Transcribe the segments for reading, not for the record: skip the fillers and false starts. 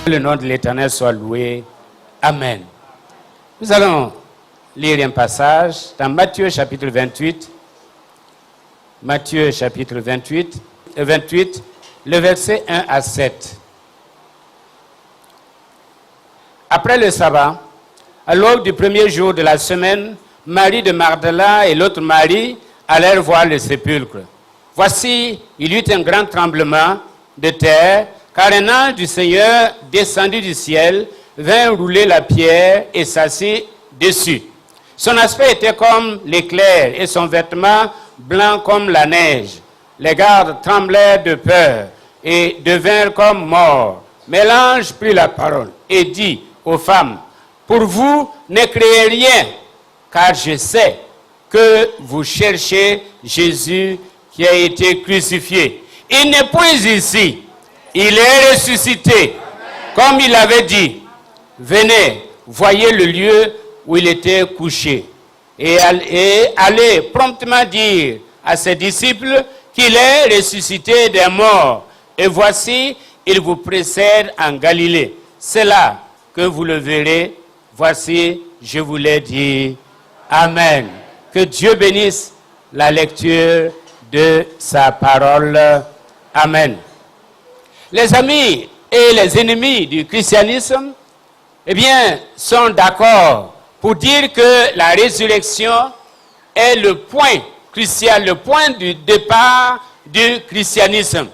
Le nom de l'Éternel soit loué. Amen. Nous allons lire un passage dans Matthieu chapitre 28. Matthieu chapitre 28, le verset 1 à 7. Après le sabbat, à l'aube du premier jour de la semaine, Marie de Magdala et l'autre Marie allèrent voir le sépulcre. Voici, il y eut un grand tremblement de terre, car un ange du Seigneur, descendu du ciel, vint rouler la pierre et s'assit dessus. Son aspect était comme l'éclair et son vêtement blanc comme la neige. Les gardes tremblèrent de peur et devinrent comme morts. Mais l'ange prit la parole et dit aux femmes, « Pour vous, ne créez rien, car je sais que vous cherchez Jésus qui a été crucifié. Il n'est point ici, il est ressuscité, comme il avait dit. Venez, voyez le lieu où il était couché, et allez promptement dire à ses disciples qu'il est ressuscité des morts. Et voici, il vous précède en Galilée. C'est là que vous le verrez. Voici, je vous l'ai dit. Amen. Que Dieu bénisse la lecture de sa parole. Amen. Les amis et les ennemis du christianisme, eh bien, sont d'accord pour dire que la résurrection est le point crucial, le point du départ du christianisme.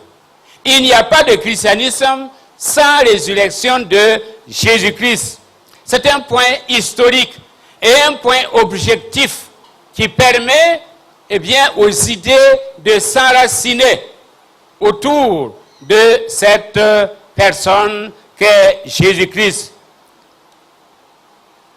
Il n'y a pas de christianisme sans résurrection de Jésus-Christ. C'est un point historique et un point objectif qui permet, eh bien, aux idées de s'enraciner autour de cette personne qu'est Jésus-Christ.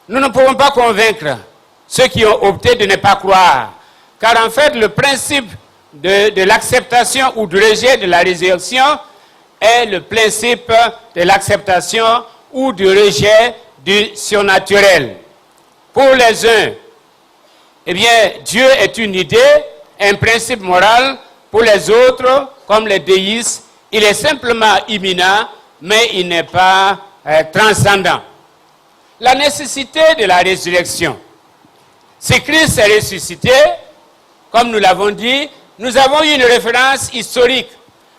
Nous ne pouvons pas convaincre ceux qui ont opté de ne pas croire, car en fait, le principe de l'acceptation ou du rejet de la résurrection est le principe de l'acceptation ou du rejet du surnaturel. Pour les uns, eh bien, Dieu est une idée, un principe moral. Pour les autres, comme les déistes, il est simplement imminent, mais il n'est pas transcendant. La nécessité de la résurrection. Si Christ est ressuscité, comme nous l'avons dit, nous avons une référence historique,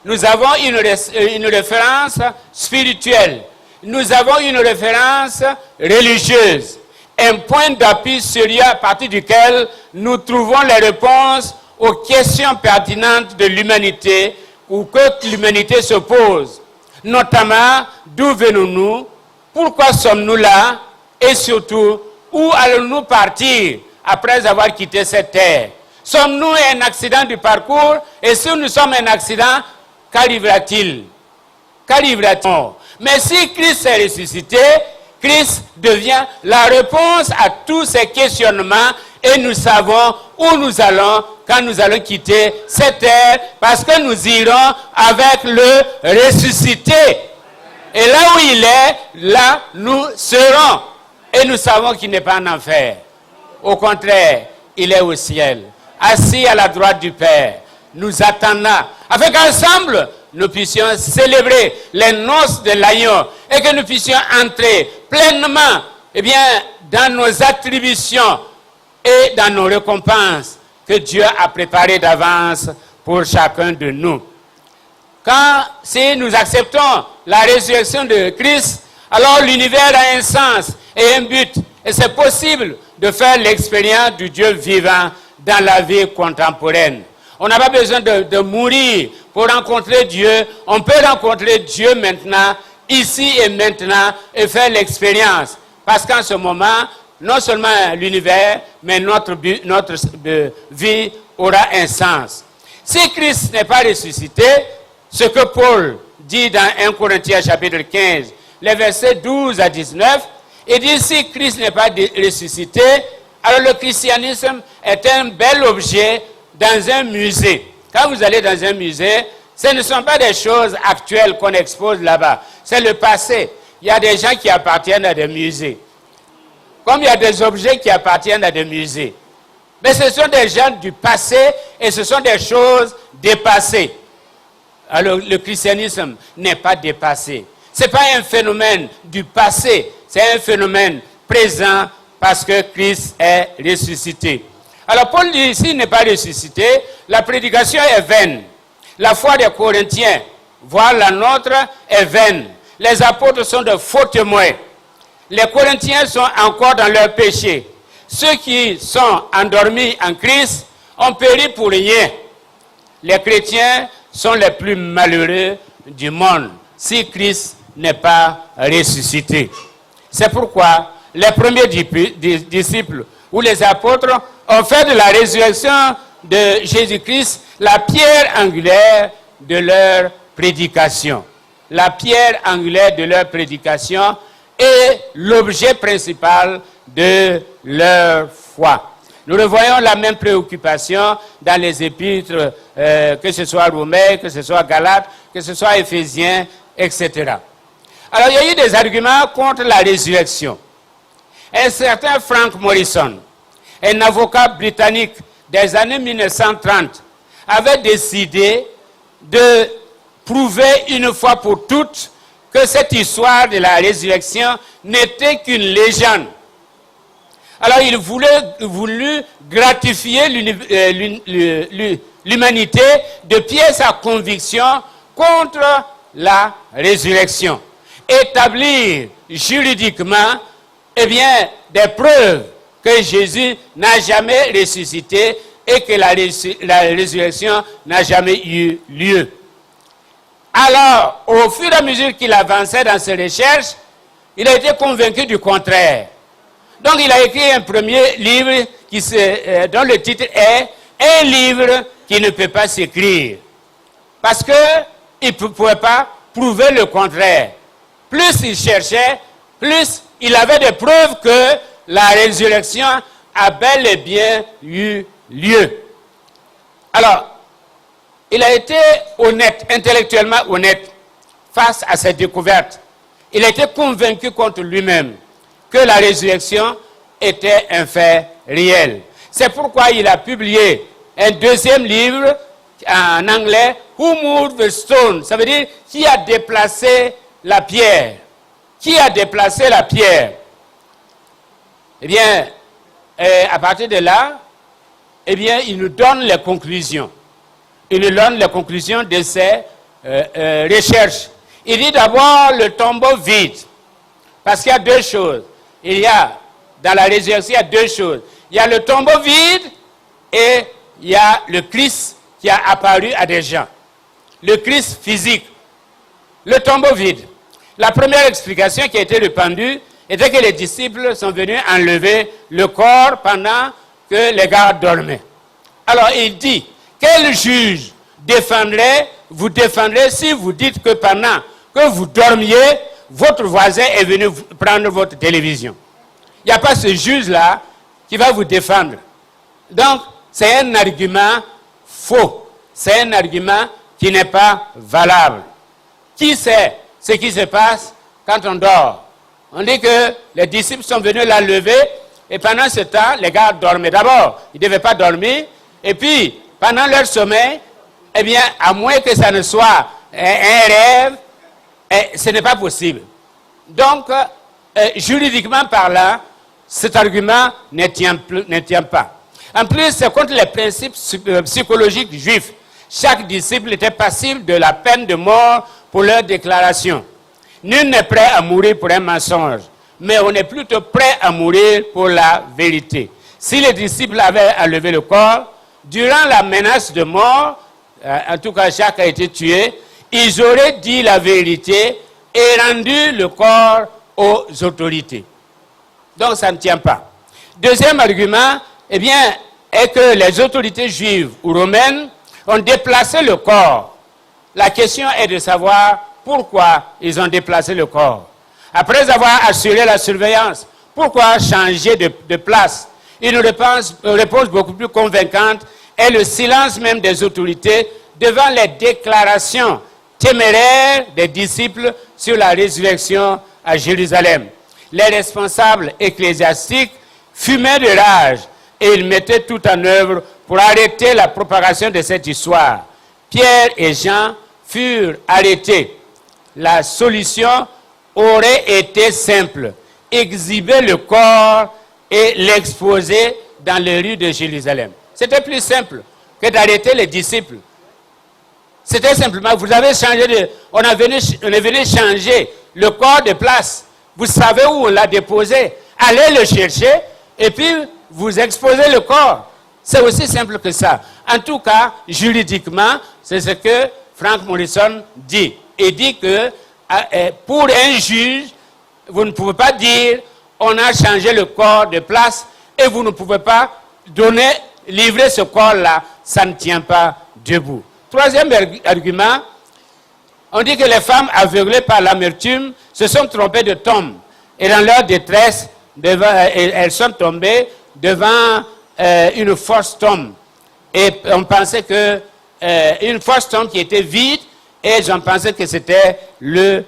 nous avons une référence spirituelle, nous avons une référence religieuse, un point d'appui sérieux à partir duquel nous trouvons les réponses aux questions pertinentes de l'humanité ou que l'humanité se pose, notamment d'où venons-nous, pourquoi sommes-nous là et surtout où allons-nous partir après avoir quitté cette terre. Sommes-nous un accident du parcours? Et si nous sommes un accident, qu'arrivera-t-il? Qu'arrivera-t-il? Mais si Christ est ressuscité, Christ devient la réponse à tous ces questionnements et nous savons où nous allons quand nous allons quitter cette terre parce que nous irons avec le ressuscité. Et là où il est, là nous serons. Et nous savons qu'il n'est pas en enfer. Au contraire, il est au ciel, assis à la droite du Père, nous attendant, afin qu'ensemble, nous puissions célébrer les noces de l'agneau et que nous puissions entrer pleinement, eh bien, dans nos attributions et dans nos récompenses que Dieu a préparées d'avance pour chacun de nous. Si nous acceptons la résurrection de Christ, alors l'univers a un sens et un but. Et c'est possible de faire l'expérience du Dieu vivant dans la vie contemporaine. On n'a pas besoin de mourir pour rencontrer Dieu. On peut rencontrer Dieu maintenant, ici et maintenant, et faire l'expérience. Parce qu'en ce moment, non seulement l'univers, mais notre vie aura un sens. Si Christ n'est pas ressuscité, ce que Paul dit dans 1 Corinthiens chapitre 15, les versets 12 à 19, il dit si Christ n'est pas ressuscité, alors le christianisme est un bel objet dans un musée. Quand vous allez dans un musée, ce ne sont pas des choses actuelles qu'on expose là-bas. C'est le passé. Il y a des gens qui appartiennent à des musées. Comme il y a des objets qui appartiennent à des musées. Mais ce sont des gens du passé et ce sont des choses dépassées. Alors le christianisme n'est pas dépassé. Ce n'est pas un phénomène du passé, c'est un phénomène présent parce que Christ est ressuscité. Alors Paul dit, s'il n'est pas ressuscité, la prédication est vaine. La foi des Corinthiens, voire la nôtre, est vaine. Les apôtres sont de faux témoins. Les Corinthiens sont encore dans leur péché. Ceux qui sont endormis en Christ ont péri pour rien. Les chrétiens sont les plus malheureux du monde si Christ n'est pas ressuscité. C'est pourquoi les premiers disciples ou les apôtres ont fait de la résurrection de Jésus-Christ la pierre angulaire de leur prédication. La pierre angulaire de leur prédication est l'objet principal de leur foi. Nous revoyons la même préoccupation dans les épîtres, que ce soit Romains, que ce soit Galates, que ce soit Éphésiens, etc. Alors, il y a eu des arguments contre la résurrection. Un certain Frank Morrison, un avocat britannique des années 1930, avait décidé de prouver une fois pour toutes que cette histoire de la résurrection n'était qu'une légende. Alors il voulut gratifier l'humanité de pied sa conviction contre la résurrection. Établir juridiquement des preuves que Jésus n'a jamais ressuscité et que la résurrection n'a jamais eu lieu. Alors, au fur et à mesure qu'il avançait dans ses recherches, il a été convaincu du contraire. Donc, il a écrit un premier livre dont le titre est « Un livre qui ne peut pas s'écrire ». Parce qu'il ne pouvait pas prouver le contraire. Plus il cherchait, plus il avait des preuves que la résurrection a bel et bien eu lieu. Alors, il a été honnête, intellectuellement honnête, face à cette découverte. Il a été convaincu contre lui-même que la résurrection était un fait réel. C'est pourquoi il a publié un deuxième livre en anglais, Who Moved the Stone? Ça veut dire qui a déplacé la pierre. Qui a déplacé la pierre? Eh bien, à partir de là, il nous donne les conclusions. Il nous donne les conclusions de ses recherches. Il dit d'abord le tombeau vide. Parce qu'il y a deux choses. Dans la résurrection, il y a deux choses. Il y a le tombeau vide et il y a le Christ qui a apparu à des gens. Le Christ physique. Le tombeau vide. La première explication qui a été répandue était que les disciples sont venus enlever le corps pendant que les gardes dormaient. Alors il dit, quel juge vous défendrez si vous dites que pendant que vous dormiez, votre voisin est venu prendre votre télévision? Il n'y a pas ce juge-là qui va vous défendre. Donc, c'est un argument faux. C'est un argument qui n'est pas valable. Qui sait ce qui se passe quand on dort? On dit que les disciples sont venus l'enlever et pendant ce temps, les gars dormaient. D'abord, ils ne devaient pas dormir. Et puis, pendant leur sommeil, à moins que ça ne soit un rêve, ce n'est pas possible. Donc, juridiquement parlant, cet argument ne tient pas. En plus, c'est contre les principes psychologiques juifs. Chaque disciple était passible de la peine de mort pour leur déclaration. Nul n'est prêt à mourir pour un mensonge, mais on est plutôt prêt à mourir pour la vérité. Si les disciples avaient enlevé le corps, durant la menace de mort, en tout cas Jacques a été tué, ils auraient dit la vérité et rendu le corps aux autorités. Donc ça ne tient pas. Deuxième argument, est que les autorités juives ou romaines ont déplacé le corps. La question est de savoir pourquoi ils ont déplacé le corps. Après avoir assuré la surveillance, pourquoi changer de place? Une réponse beaucoup plus convaincante est le silence même des autorités devant les déclarations téméraires des disciples sur la résurrection à Jérusalem. Les responsables ecclésiastiques fumaient de rage et ils mettaient tout en œuvre pour arrêter la propagation de cette histoire. Pierre et Jean furent arrêtés. la solution aurait été simple. Exhiber le corps et l'exposer dans les rues de Jérusalem. C'était plus simple que d'arrêter les disciples. C'était simplement, vous avez changé on est venu changer le corps de place. Vous savez où on l'a déposé. Allez le chercher et puis vous exposez le corps. C'est aussi simple que ça. En tout cas, juridiquement, c'est ce que Frank Morrison dit. Il dit que pour un juge, vous ne pouvez pas dire on a changé le corps de place et vous ne pouvez pas livrer ce corps-là. Ça ne tient pas debout. Troisième argument, on dit que les femmes aveuglées par l'amertume se sont trompées de tombe. Et dans leur détresse, elles sont tombées devant une fausse tombe. Et on pensait que une fausse tombe qui était vide, et j'en pensais que c'était le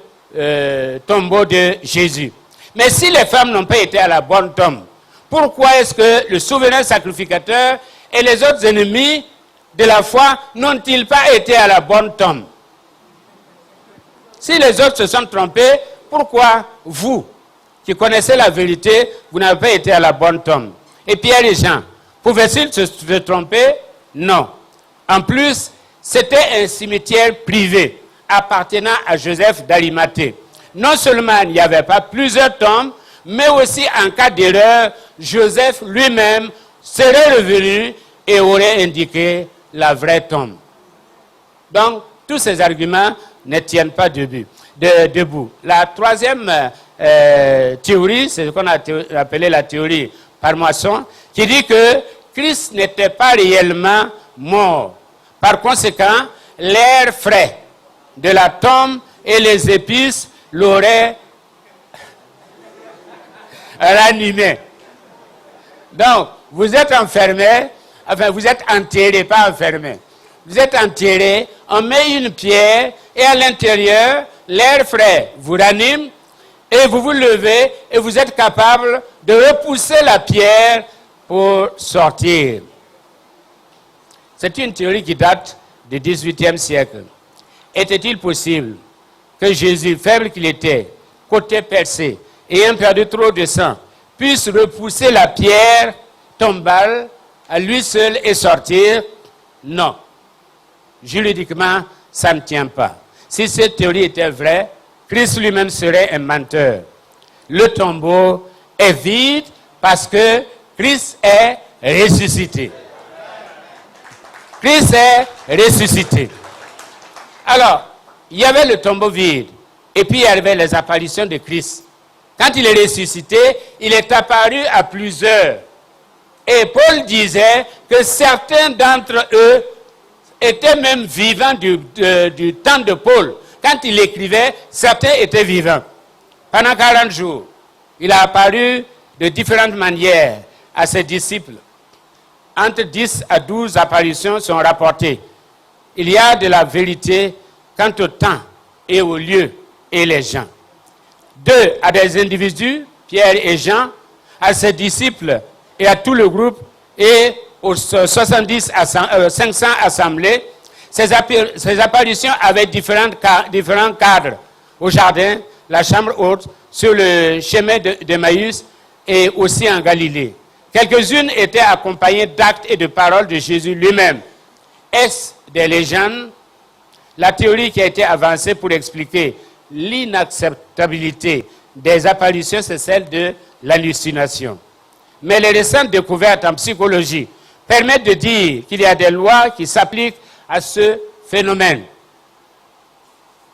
tombeau de Jésus. Mais si les femmes n'ont pas été à la bonne tombe, pourquoi est-ce que le souverain sacrificateur et les autres ennemis de la foi n'ont-ils pas été à la bonne tombe? Si les autres se sont trompés, pourquoi vous, qui connaissez la vérité, vous n'avez pas été à la bonne tombe? Et Pierre et Jean, pouvaient-ils se tromper? Non. En plus, c'était un cimetière privé appartenant à Joseph d'Arimathée. Non seulement il n'y avait pas plusieurs tombes, mais aussi en cas d'erreur, Joseph lui-même serait revenu et aurait indiqué la vraie tombe. Donc, tous ces arguments ne tiennent pas debout. La troisième théorie, c'est ce qu'on a appelé la théorie par Moisson, qui dit que Christ n'était pas réellement mort. Par conséquent, l'air frais de la tombe et les épices l'auraient ranimé. Donc, vous êtes enfermé, enfin vous êtes enterré, pas enfermé. Vous êtes enterré, on met une pierre et à l'intérieur, l'air frais vous ranime et vous vous levez et vous êtes capable de repousser la pierre pour sortir. C'est une théorie qui date du XVIIIe siècle. Était-il possible que Jésus, faible qu'il était, côté percé, ayant perdu trop de sang, puisse repousser la pierre tombale à lui seul et sortir? Non. Juridiquement, ça ne tient pas. Si cette théorie était vraie, Christ lui-même serait un menteur. Le tombeau est vide parce que Christ est ressuscité. Christ est ressuscité. Alors, il y avait le tombeau vide et puis il y avait les apparitions de Christ. Quand il est ressuscité, il est apparu à plusieurs. Et Paul disait que certains d'entre eux étaient même vivants du temps de Paul. Quand il écrivait, certains étaient vivants. Pendant 40 jours, il a apparu de différentes manières à ses disciples. Entre 10 à 12 apparitions sont rapportées. Il y a de la vérité quant au temps et au lieu et les gens. 2 à des individus, Pierre et Jean, à ses disciples et à tout le groupe et aux 70 à 500 assemblées. Ces apparitions avaient différents cadres. Au jardin, la chambre haute, sur le chemin d'Emmaüs et aussi en Galilée. Quelques-unes étaient accompagnées d'actes et de paroles de Jésus lui-même. Est-ce des légendes? La théorie qui a été avancée pour expliquer l'inacceptabilité des apparitions, c'est celle de l'hallucination. Mais les récentes découvertes en psychologie permettent de dire qu'il y a des lois qui s'appliquent à ce phénomène.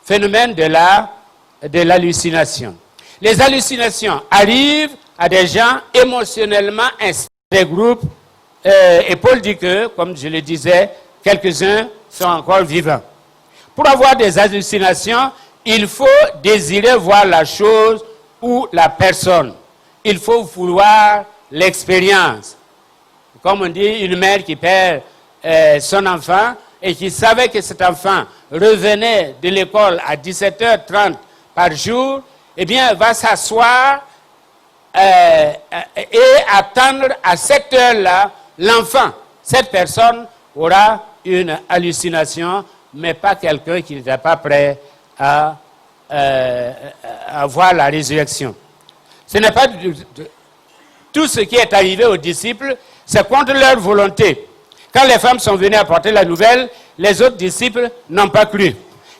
Phénomène de l'hallucination. Les hallucinations arrivent à des gens émotionnellement instables. Des groupes, et Paul dit que, comme je le disais, quelques-uns sont encore vivants. Pour avoir des hallucinations, il faut désirer voir la chose ou la personne. Il faut vouloir l'expérience. Comme on dit, une mère qui perd son enfant et qui savait que cet enfant revenait de l'école à 17h30 par jour, eh bien, elle va s'asseoir et attendre à cette heure-là l'enfant. Cette personne aura une hallucination, mais pas quelqu'un qui n'était pas prêt à avoir la résurrection. Ce n'est pas tout ce qui est arrivé aux disciples, c'est contre leur volonté. Quand les femmes sont venues apporter la nouvelle, les autres disciples n'ont pas cru.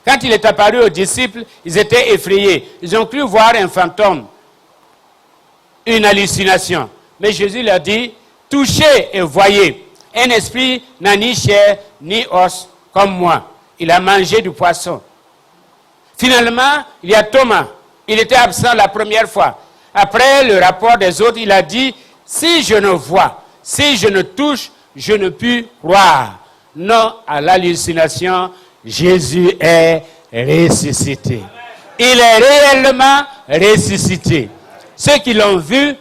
Quand il est apparu aux disciples, ils étaient effrayés. Ils ont cru voir un fantôme, une hallucination. Mais Jésus leur dit, touchez et voyez. Un esprit n'a ni chair ni os comme moi. Il a mangé du poisson. Finalement, il y a Thomas. Il était absent la première fois. Après le rapport des autres, il a dit, si je ne vois, si je ne touche, je ne puis croire. Non à l'hallucination, Jésus est ressuscité. Il est réellement ressuscité. Ceux qui l'ont vu,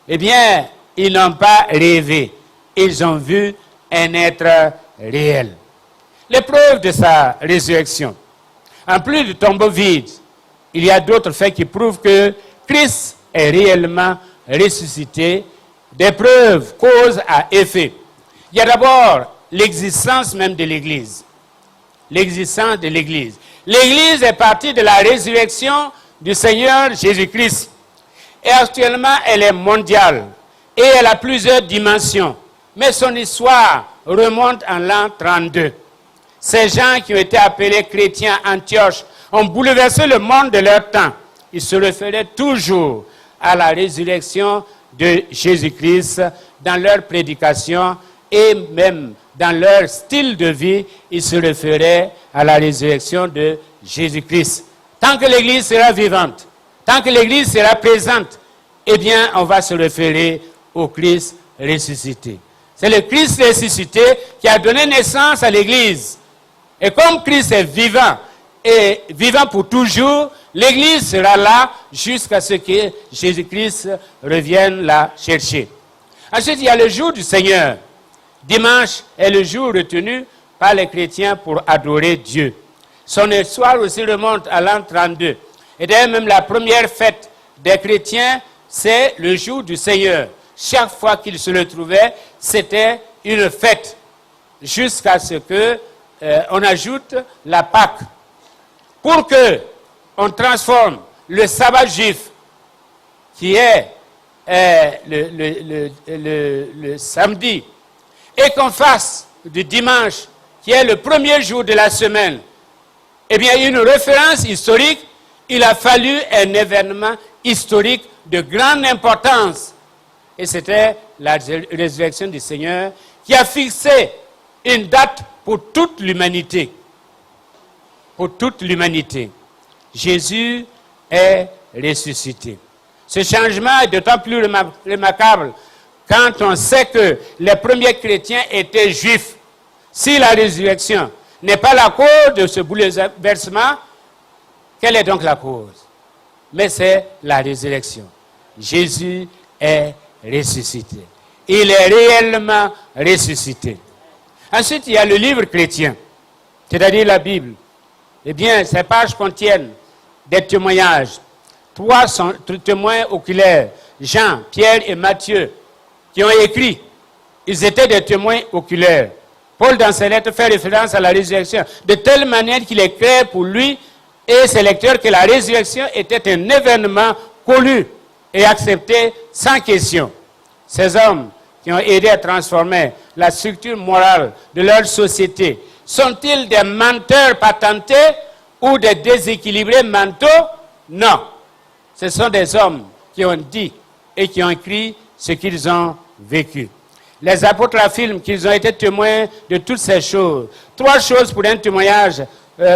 eh bien, ils n'ont pas rêvé. Ils ont vu un être réel. Les preuves de sa résurrection. En plus du tombeau vide, il y a d'autres faits qui prouvent que Christ est réellement ressuscité. Des preuves, cause à effet. Il y a d'abord l'existence même de l'Église. L'existence de l'Église. L'Église est partie de la résurrection du Seigneur Jésus-Christ. Et actuellement, elle est mondiale. Et elle a plusieurs dimensions. Mais son histoire remonte en l'an 32. Ces gens qui ont été appelés chrétiens à Antioche ont bouleversé le monde de leur temps. Ils se référaient toujours à la résurrection de Jésus-Christ dans leur prédication et même dans leur style de vie, ils se référaient à la résurrection de Jésus-Christ. Tant que l'Église sera vivante, tant que l'Église sera présente, eh bien, on va se référer au Christ ressuscité. C'est le Christ ressuscité qui a donné naissance à l'Église. Et comme Christ est vivant, et vivant pour toujours, l'Église sera là jusqu'à ce que Jésus-Christ revienne la chercher. Ensuite, il y a le jour du Seigneur. Dimanche est le jour retenu par les chrétiens pour adorer Dieu. Son histoire aussi remonte à l'an 32. Et d'ailleurs, même la première fête des chrétiens, c'est le jour du Seigneur. Chaque fois qu'ils se retrouvaient, c'était une fête. Jusqu'à ce que on ajoute la Pâque. Pour que on transforme le sabbat juif, qui est le samedi, et qu'on fasse du dimanche, qui est le premier jour de la semaine, eh bien, une référence historique, il a fallu un événement historique de grande importance. Et c'était la résurrection du Seigneur qui a fixé une date pour toute l'humanité. Pour toute l'humanité. Jésus est ressuscité. Ce changement est d'autant plus remarquable quand on sait que les premiers chrétiens étaient juifs. Si la résurrection n'est pas la cause de ce bouleversement, quelle est donc la cause? Mais c'est la résurrection. Jésus est ressuscité. Il est réellement ressuscité. Ensuite, il y a le livre chrétien, c'est-à-dire la Bible. Eh bien, ces pages contiennent des témoignages. 3 témoins oculaires, Jean, Pierre et Matthieu, qui ont écrit. Ils étaient des témoins oculaires. Paul, dans ses lettres, fait référence à la résurrection, de telle manière qu'il est clair pour lui et ses lecteurs que la résurrection était un événement connu et accepté sans question. Ces hommes qui ont aidé à transformer la structure morale de leur société, sont-ils des menteurs patentés ou des déséquilibrés mentaux? Non. Ce sont des hommes qui ont dit et qui ont écrit ce qu'ils ont vécu. Les apôtres affirment qu'ils ont été témoins de toutes ces choses. 3 choses pour un témoignage,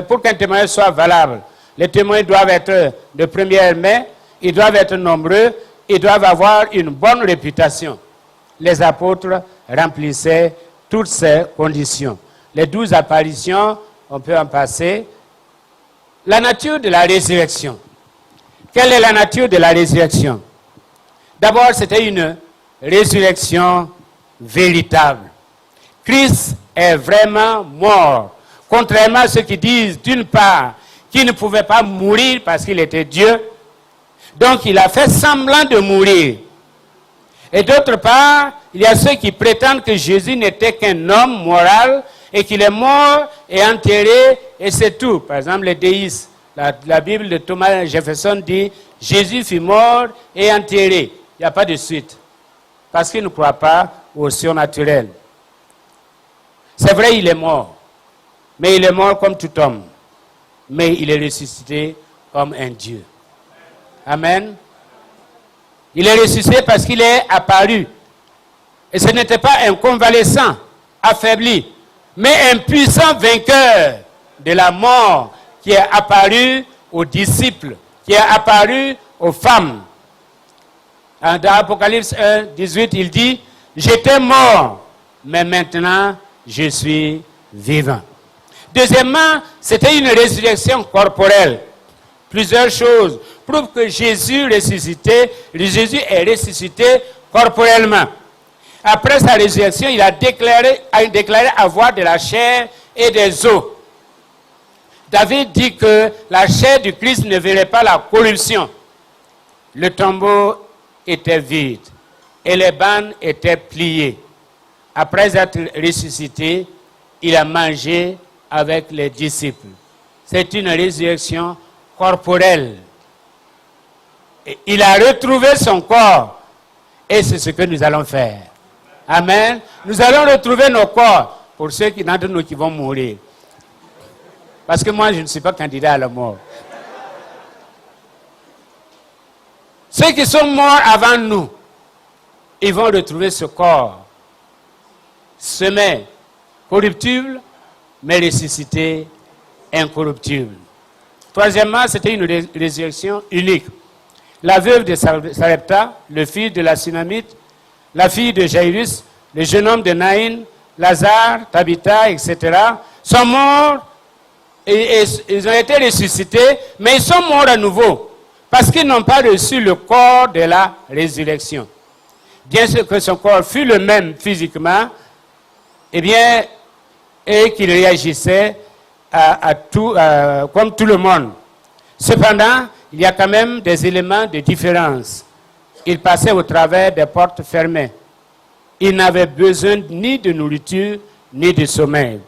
pour qu'un témoignage soit valable. Les témoins doivent être de première main, ils doivent être nombreux, ils doivent avoir une bonne réputation. Les apôtres remplissaient toutes ces conditions. Les 12 apparitions, on peut en passer. La nature de la résurrection. Quelle est la nature de la résurrection? D'abord, c'était une résurrection véritable. Christ est vraiment mort. Contrairement à ceux qui disent, d'une part, qu'il ne pouvait pas mourir parce qu'il était Dieu. Donc, il a fait semblant de mourir. Et d'autre part, il y a ceux qui prétendent que Jésus n'était qu'un homme moral et qu'il est mort et enterré et c'est tout. Par exemple, les déistes La Bible de Thomas Jefferson dit « Jésus fut mort et enterré ». Il n'y a pas de suite. Parce qu'il ne croit pas au surnaturel. C'est vrai, il est mort. Mais il est mort comme tout homme. Mais il est ressuscité comme un Dieu. Amen. Il est ressuscité parce qu'il est apparu. Et ce n'était pas un convalescent, affaibli, mais un puissant vainqueur de la mort qui est apparu aux disciples, qui est apparu aux femmes. Dans Apocalypse 1, 18, il dit « J'étais mort, mais maintenant je suis vivant. » Deuxièmement, c'était une résurrection corporelle. Plusieurs choses prouvent que Jésus est ressuscité corporellement. Après sa résurrection, il a déclaré avoir de la chair et des os. David dit que la chair du Christ ne verrait pas la corruption. Le tombeau était vide et les bandes étaient pliées. Après être ressuscité, il a mangé avec les disciples. C'est une résurrection corporelle. Et il a retrouvé son corps et c'est ce que nous allons faire. Amen. Nous allons retrouver nos corps pour ceux d'entre nous qui vont mourir. Parce que moi, je ne suis pas candidat à la mort. Ceux qui sont morts avant nous, ils vont retrouver ce corps semé, corruptible, mais ressuscité, incorruptible. Troisièmement, c'était une résurrection unique. La veuve de Sarepta, le fils de la Sunamite, la fille de Jairus, le jeune homme de Naïn, Lazare, Tabitha, etc., sont morts et ils ont été ressuscités, mais ils sont morts à nouveau parce qu'ils n'ont pas reçu le corps de la résurrection. Bien sûr que son corps fut le même physiquement, et qu'il réagissait comme tout le monde. Cependant, il y a quand même des éléments de différence. Il passait au travers des portes fermées. Il n'avait besoin ni de nourriture, ni de sommeil.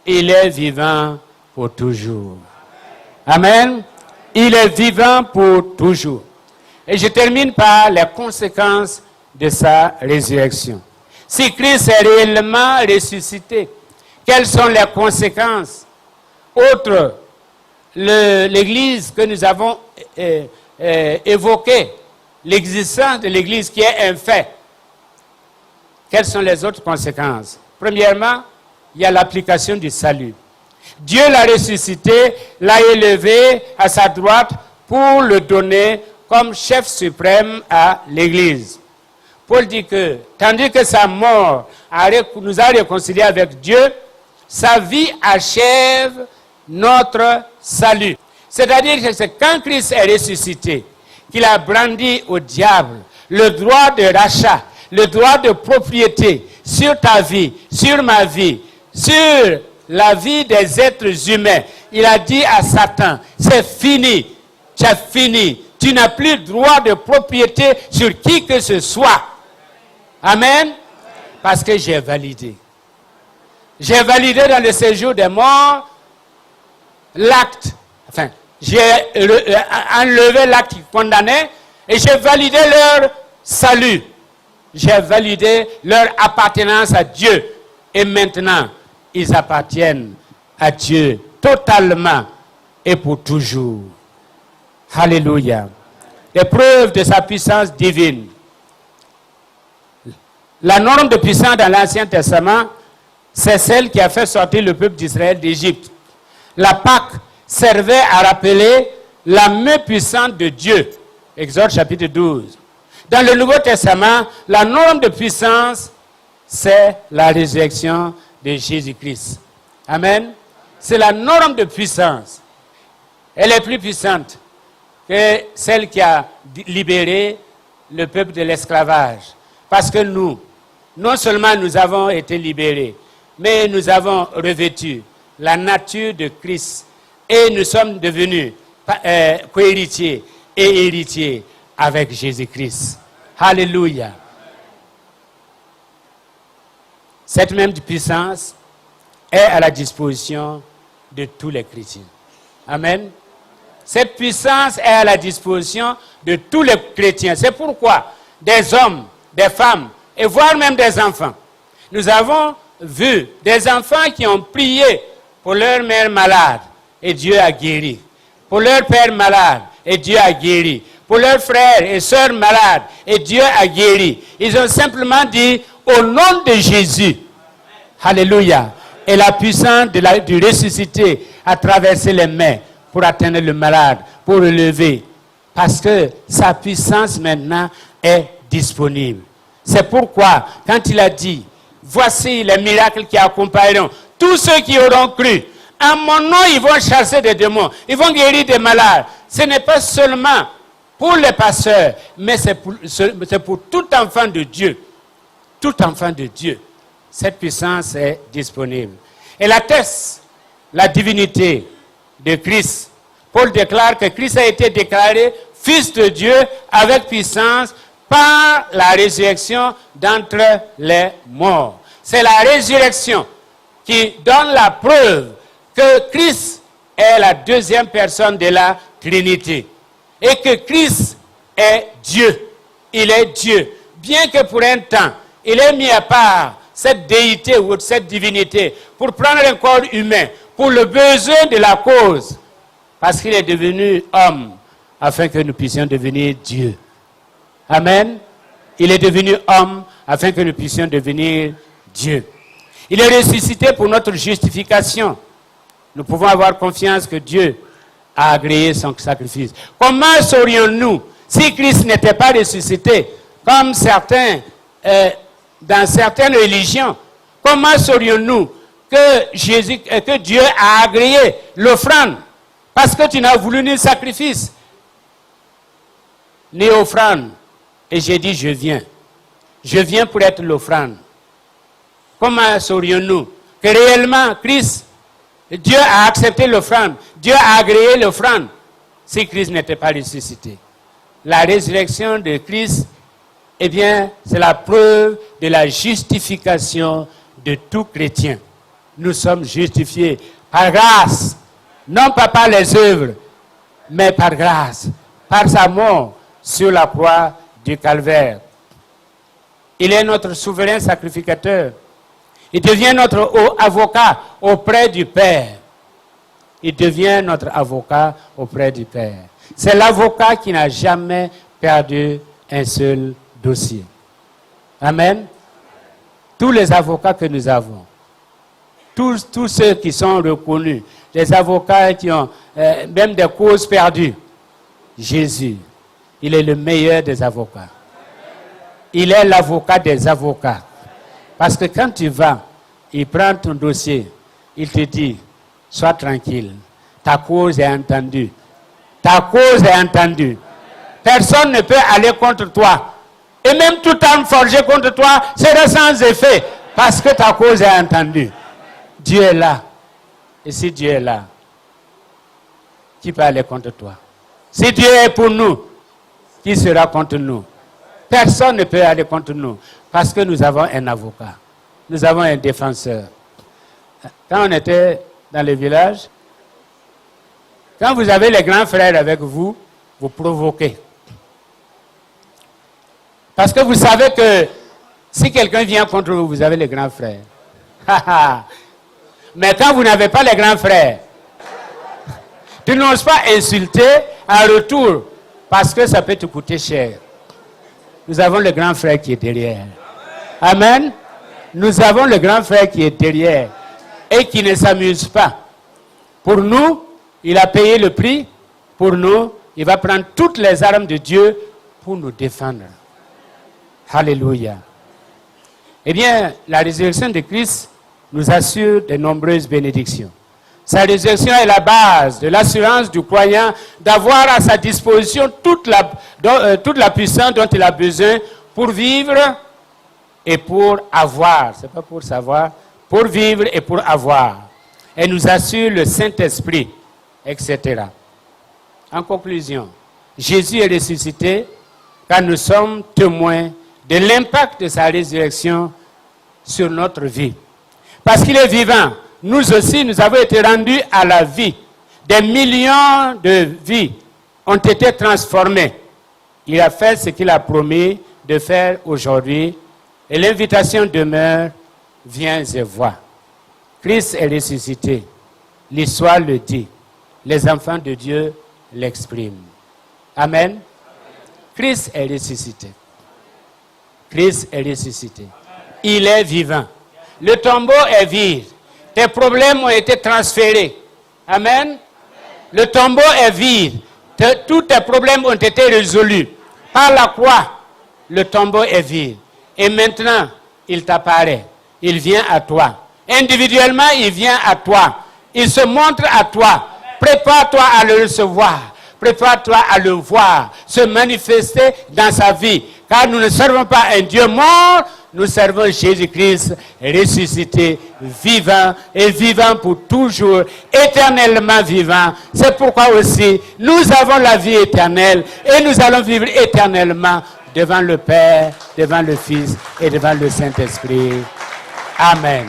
Il est vivant pour toujours. Amen. Il est vivant pour toujours. Et je termine par les conséquences de sa résurrection. Si Christ est réellement ressuscité, quelles sont les conséquences? Outre l'Église que nous avons évoquée, l'existence de l'Église qui est un fait. Quelles sont les autres conséquences? Premièrement, il y a l'application du salut. Dieu l'a ressuscité, l'a élevé à sa droite pour le donner comme chef suprême à l'Église. Paul dit que, tandis que sa mort nous a réconciliés avec Dieu, sa vie achève notre salut. C'est-à-dire que c'est quand Christ est ressuscité, qu'il a brandi au diable le droit de rachat, le droit de propriété sur ta vie, sur ma vie, sur la vie des êtres humains. Il a dit à Satan, c'est fini, tu as fini, tu n'as plus droit de propriété sur qui que ce soit. Amen. Parce que j'ai validé. J'ai validé dans le séjour des morts l'acte, j'ai enlevé l'acte qui condamnait et j'ai validé leur salut. J'ai validé leur appartenance à Dieu. Et maintenant, ils appartiennent à Dieu totalement et pour toujours. Alléluia. Les preuves de sa puissance divine. La norme de puissance dans l'Ancien Testament, c'est celle qui a fait sortir le peuple d'Israël d'Égypte. La Pâque servait à rappeler la main puissante de Dieu. Exode chapitre 12. Dans le Nouveau Testament, la norme de puissance, c'est la résurrection de Jésus-Christ. Amen. C'est la norme de puissance. Elle est plus puissante que celle qui a libéré le peuple de l'esclavage. Parce que nous, non seulement nous avons été libérés, mais nous avons revêtu la nature de Christ et nous sommes devenus co-héritiers et héritiers avec Jésus-Christ. Alléluia. Cette même puissance est à la disposition de tous les chrétiens. Amen. Cette puissance est à la disposition de tous les chrétiens. C'est pourquoi des hommes, des femmes et voire même des enfants. Nous avons vu des enfants qui ont prié pour leur mère malade et Dieu a guéri. Pour leur père malade et Dieu a guéri. Pour leurs frères et sœurs malades et Dieu a guéri. Ils ont simplement dit au nom de Jésus. Alléluia. Et la puissance du ressuscité a traversé les mains pour atteindre le malade, pour le lever. Parce que sa puissance maintenant est disponible. C'est pourquoi, quand il a dit, voici les miracles qui accompagneront tous ceux qui auront cru. En mon nom, ils vont chasser des démons. Ils vont guérir des malades. Ce n'est pas seulement pour les pasteurs, mais c'est pour tout enfant de Dieu. Tout enfant de Dieu. Cette puissance est disponible. Elle atteste la divinité de Christ. Paul déclare que Christ a été déclaré Fils de Dieu avec puissance par la résurrection d'entre les morts. C'est la résurrection qui donne la preuve que Christ est la deuxième personne de la Trinité. Et que Christ est Dieu. Il est Dieu. Bien que pour un temps, il ait mis à part cette déité ou cette divinité pour prendre un corps humain, pour le besoin de la cause, parce qu'il est devenu homme, afin que nous puissions devenir Dieu. Amen. Il est devenu homme, afin que nous puissions devenir Dieu. Il est ressuscité pour notre justification. Nous pouvons avoir confiance que Dieu a agréé son sacrifice. Comment saurions-nous, si Christ n'était pas ressuscité, comme certains, dans certaines religions, comment saurions-nous que Dieu a agréé l'offrande? Parce que tu n'as voulu ni sacrifice, ni offrande. Et j'ai dit, je viens. Je viens pour être l'offrande. Comment saurions-nous que réellement Christ, Dieu a accepté l'offrande, Dieu a agréé l'offrande, si Christ n'était pas ressuscité? La résurrection de Christ, eh bien, c'est la preuve de la justification de tout chrétien. Nous sommes justifiés par grâce, non pas par les œuvres, mais par grâce, par sa mort sur la croix du Calvaire. Il est notre souverain sacrificateur. Il devient notre avocat auprès du Père. Il devient notre avocat auprès du Père. C'est l'avocat qui n'a jamais perdu un seul dossier. Amen. Tous les avocats que nous avons, tous ceux qui sont reconnus, les avocats qui ont même des causes perdues, Jésus, il est le meilleur des avocats. Il est l'avocat des avocats. Parce que quand tu vas, il prend ton dossier, il te dit, sois tranquille, ta cause est entendue. Ta cause est entendue. Personne ne peut aller contre toi. Et même tout arme forgé contre toi sera sans effet, parce que ta cause est entendue. Dieu est là. Et si Dieu est là, qui peut aller contre toi? Si Dieu est pour nous, qui sera contre nous? Personne ne peut aller contre nous, parce que nous avons un avocat. Nous avons un défenseur. Quand on était dans le village, quand vous avez les grands frères avec vous, vous provoquez. Parce que vous savez que si quelqu'un vient contre vous, vous avez les grands frères. Mais quand vous n'avez pas les grands frères, tu n'oses pas insulter en retour, parce que ça peut te coûter cher. Nous avons le grand frère qui est derrière. Amen. Nous avons le grand frère qui est derrière et qui ne s'amuse pas. Pour nous, il a payé le prix. Pour nous, il va prendre toutes les armes de Dieu pour nous défendre. Alléluia. Eh bien, la résurrection de Christ nous assure de nombreuses bénédictions. Sa résurrection est la base de l'assurance du croyant d'avoir à sa disposition toute la puissance dont il a besoin pour vivre et pour avoir. Ce n'est pas pour savoir, pour vivre et pour avoir. Elle nous assure le Saint-Esprit, etc. En conclusion, Jésus est ressuscité car nous sommes témoins de l'impact de sa résurrection sur notre vie. Parce qu'il est vivant, nous aussi, nous avons été rendus à la vie. Des millions de vies ont été transformées. Il a fait ce qu'il a promis de faire aujourd'hui. Et l'invitation demeure, viens et vois. Christ est ressuscité. L'histoire le dit. Les enfants de Dieu l'expriment. Amen. Christ est ressuscité. Christ est ressuscité. Il est vivant. Le tombeau est vide. Tes problèmes ont été transférés. Amen. Le tombeau est vide. Tous tes problèmes ont été résolus. Par la croix, le tombeau est vide. Et maintenant, il t'apparaît. Il vient à toi. Individuellement, il vient à toi. Il se montre à toi. Prépare-toi à le recevoir. Prépare-toi à le voir se manifester dans sa vie. Car nous ne servons pas un Dieu mort, nous servons Jésus-Christ ressuscité, vivant et vivant pour toujours, éternellement vivant. C'est pourquoi aussi nous avons la vie éternelle et nous allons vivre éternellement devant le Père, devant le Fils et devant le Saint-Esprit. Amen.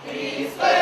Christ